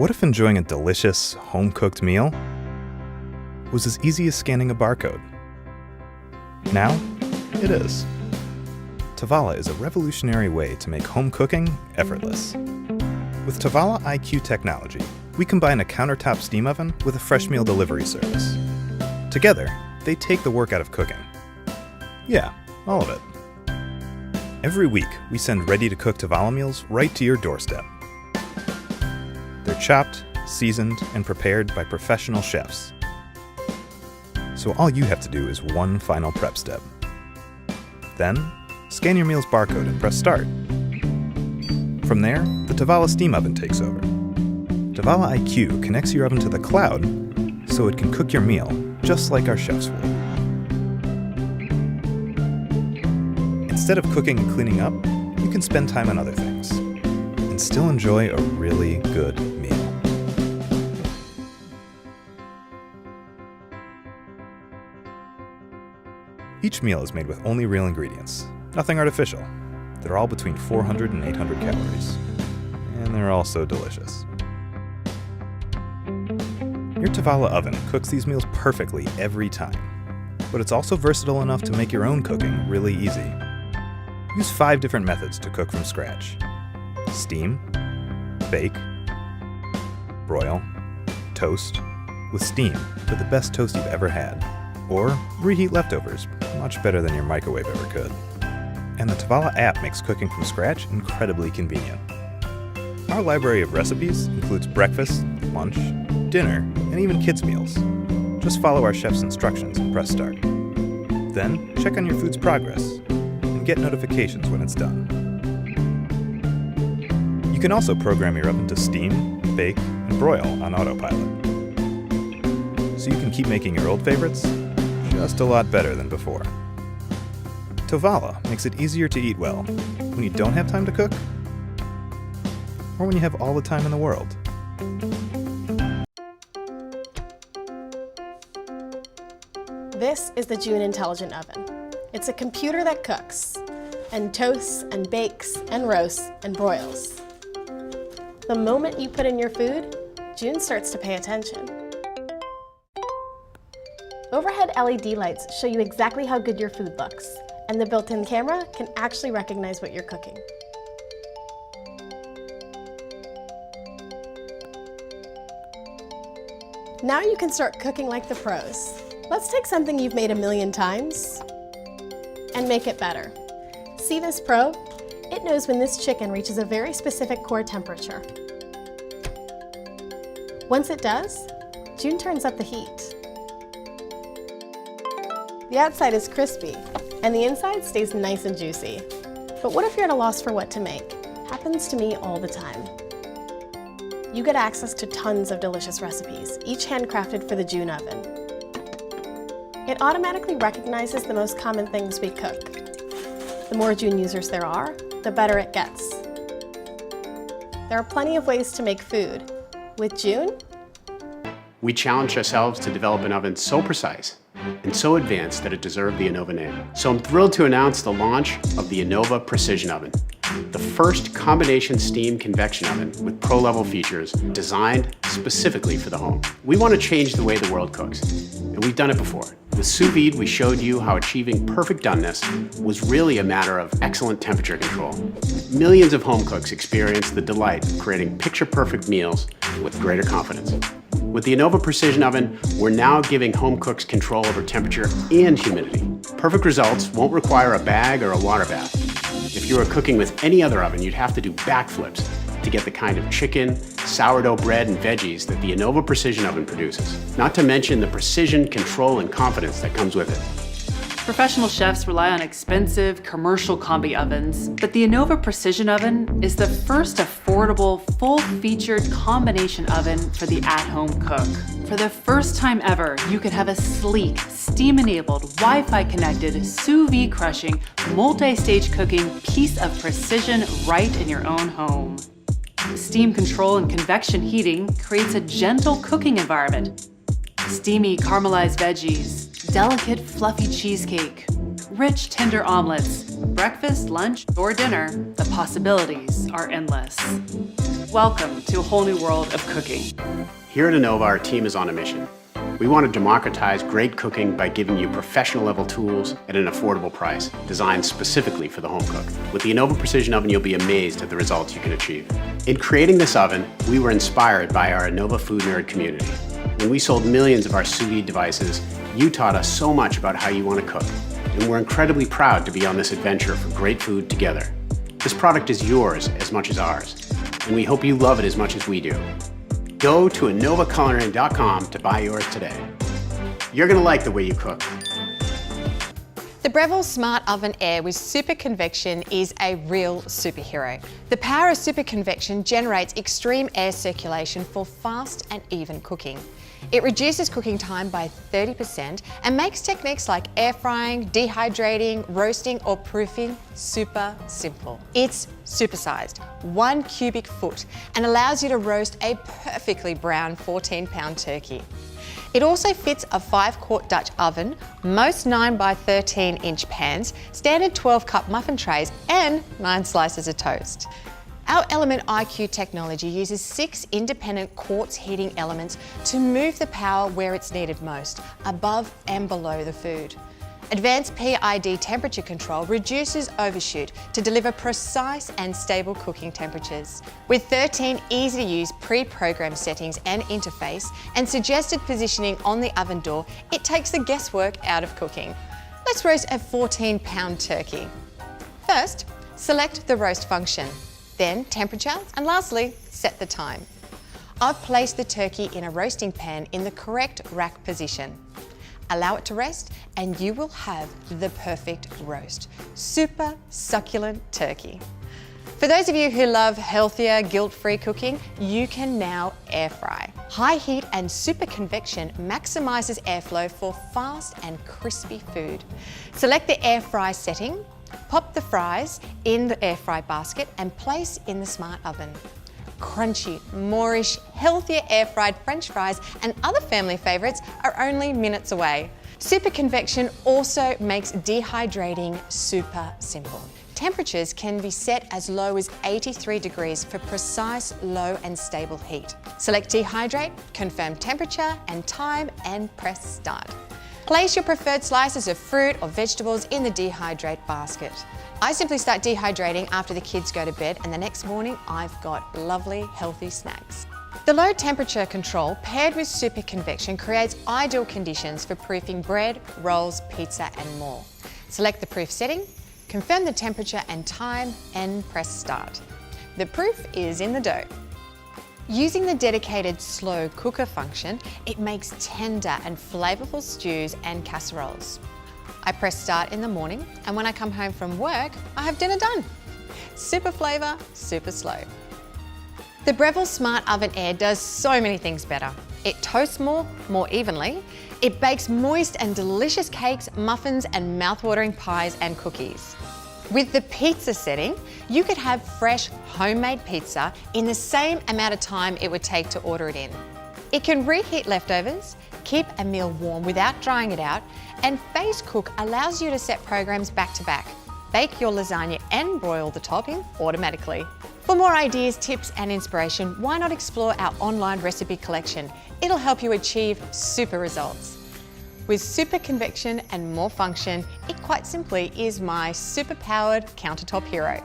What if enjoying a delicious, home-cooked meal was as easy as scanning a barcode? Now, it is. Tovala is a revolutionary way to make home cooking effortless. With Tovala IQ technology, we combine a countertop steam oven with a fresh meal delivery service. Together, they take the work out of cooking. Yeah, all of it. Every week, we send ready-to-cook Tovala meals right to your doorstep. They're chopped, seasoned, and prepared by professional chefs. So all you have to do is one final prep step. Then, scan your meal's barcode and press start. From there, the Tovala steam oven takes over. Tovala IQ connects your oven to the cloud so it can cook your meal just like our chefs would. Instead of cooking and cleaning up, you can spend time on other things and still enjoy a really good meal. Each meal is made with only real ingredients, nothing artificial. They're all between 400 and 800 calories, and they're also delicious. Your Tovala oven cooks these meals perfectly every time, but it's also versatile enough to make your own cooking really easy. Use 5 different methods to cook from scratch: steam, bake, broil, toast, with steam for the best toast you've ever had, or reheat leftovers, much better than your microwave ever could. And the Tovala app makes cooking from scratch incredibly convenient. Our library of recipes includes breakfast, lunch, dinner, and even kids' meals. Just follow our chef's instructions and press start. Then, check on your food's progress and get notifications when it's done. You can also program your oven to steam, bake, and broil on autopilot, so you can keep making your old favorites just a lot better than before. Tovala makes it easier to eat well when you don't have time to cook, or when you have all the time in the world. This is the June Intelligent Oven. It's a computer that cooks, and toasts, and bakes, and roasts, and broils. The moment you put in your food, June starts to pay attention. Overhead LED lights show you exactly how good your food looks, and the built-in camera can actually recognize what you're cooking. Now you can start cooking like the pros. Let's take something you've made 1,000,000 times and make it better. See this probe? It knows when this chicken reaches a very specific core temperature. Once it does, June turns up the heat. The outside is crispy, and the inside stays nice and juicy. But what if you're at a loss for what to make? Happens to me all the time. You get access to tons of delicious recipes, each handcrafted for the June oven. It automatically recognizes the most common things we cook. The more June users there are, the better it gets. There are plenty of ways to make food. With June, we challenged ourselves to develop an oven so precise and so advanced that it deserved the Anova name. So I'm thrilled to announce the launch of the Anova Precision Oven, the first combination steam convection oven with pro-level features designed specifically for the home. We want to change the way the world cooks, and we've done it before. With sous vide, we showed you how achieving perfect doneness was really a matter of excellent temperature control. Millions of home cooks experience the delight of creating picture-perfect meals with greater confidence. With the Anova Precision Oven, we're now giving home cooks control over temperature and humidity. Perfect results won't require a bag or a water bath. If you were cooking with any other oven, you'd have to do backflips to get the kind of chicken, sourdough bread, and veggies that the Anova Precision Oven produces. Not to mention the precision, control, and confidence that comes with it. Professional chefs rely on expensive commercial combi ovens, but the Anova Precision Oven is the first affordable, full-featured combination oven for the at-home cook. For the first time ever, you could have a sleek, steam-enabled, Wi-Fi connected, sous vide crushing, multi-stage cooking piece of precision right in your own home. Steam control and convection heating creates a gentle cooking environment. Steamy caramelized veggies, delicate fluffy cheesecake, rich tender omelets, breakfast, lunch, or dinner, the possibilities are endless. Welcome to a whole new world of cooking. Here at Anova, our team is on a mission. We want to democratize great cooking by giving you professional level tools at an affordable price, designed specifically for the home cook. With the Anova Precision Oven, you'll be amazed at the results you can achieve. In creating this oven, we were inspired by our Anova food nerd community. When we sold millions of our sous vide devices, you taught us so much about how you want to cook, and we're incredibly proud to be on this adventure for great food together. This product is yours as much as ours, and we hope you love it as much as we do. Go to AnovaCulinary.com to buy yours today. You're gonna like the way you cook. The Breville Smart Oven Air with super convection is a real superhero. The power of super convection generates extreme air circulation for fast and even cooking. It reduces cooking time by 30% and makes techniques like air frying, dehydrating, roasting or proofing super simple. It's supersized, 1 cubic foot, and allows you to roast a perfectly brown 14-pound turkey. It also fits a 5-quart Dutch oven, most 9 by 13-inch pans, standard 12-cup muffin trays, and 9 slices of toast. Our Element IQ technology uses 6 independent quartz heating elements to move the power where it's needed most, above and below the food. Advanced PID temperature control reduces overshoot to deliver precise and stable cooking temperatures. With 13 easy-to-use pre-programmed settings and interface and suggested positioning on the oven door, it takes the guesswork out of cooking. Let's roast a 14-pound turkey. First, select the roast function, then temperature, and lastly, set the time. I've placed the turkey in a roasting pan in the correct rack position. Allow it to rest and you will have the perfect roast. Super succulent turkey. For those of you who love healthier, guilt-free cooking, you can now air fry. High heat and super convection maximizes airflow for fast and crispy food. Select the air fry setting, pop the fries in the air fry basket and place in the smart oven. Crunchy, moreish, healthier air-fried French fries and other family favourites are only minutes away. Super convection also makes dehydrating super simple. Temperatures can be set as low as 83 degrees for precise, low and stable heat. Select dehydrate, confirm temperature and time and press start. Place your preferred slices of fruit or vegetables in the dehydrate basket. I simply start dehydrating after the kids go to bed and the next morning I've got lovely, healthy snacks. The low temperature control paired with super convection creates ideal conditions for proofing bread, rolls, pizza and more. Select the proof setting, confirm the temperature and time and press start. The proof is in the dough. Using the dedicated slow cooker function, it makes tender and flavourful stews and casseroles. I press start in the morning and when I come home from work, I have dinner done. Super flavour, super slow. The Breville Smart Oven Air does so many things better. It toasts more evenly. It bakes moist and delicious cakes, muffins and mouth-watering pies and cookies. With the pizza setting, you could have fresh homemade pizza in the same amount of time it would take to order it in. It can reheat leftovers, keep a meal warm without drying it out, and Phase Cook allows you to set programs back to back. Bake your lasagna and broil the topping automatically. For more ideas, tips and inspiration, why not explore our online recipe collection? It'll help you achieve super results. With super convection and more function, it quite simply is my super-powered countertop hero.